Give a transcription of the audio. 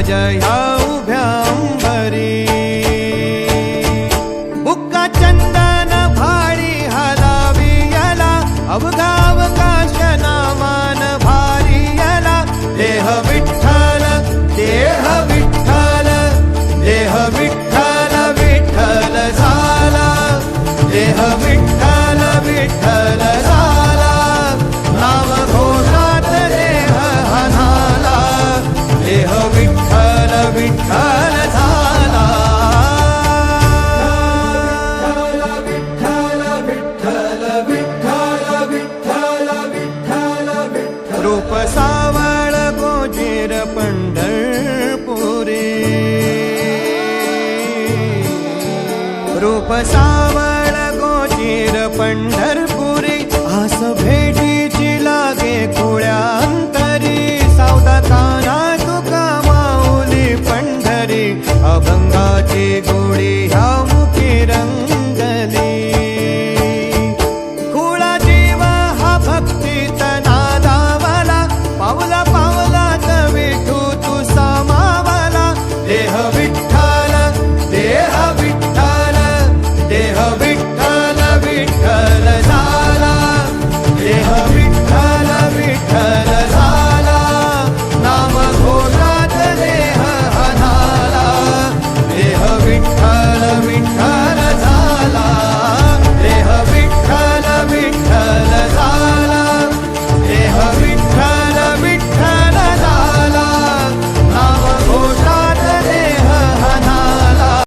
जया उभ्या अंबरी बुक्का चंदन भारी हलावी याला अवघा अवकाश नामान भारी याला देह विठ्ठल देह विठ्ठल देह विठ्ठल विठ्ठल झाला देह विठ्ठल विठ्ठल झाला नाम घोषात देह हनाला देह विठ्ठल विठ्ठल झाला विठ्ठल विठ्ठल विठ्ठल विठ्ठल विठ्ठल विठ्ठल रूप सावळ गोजीर पंढरपुरी रूप सावळ गोजीर पंढरपुरी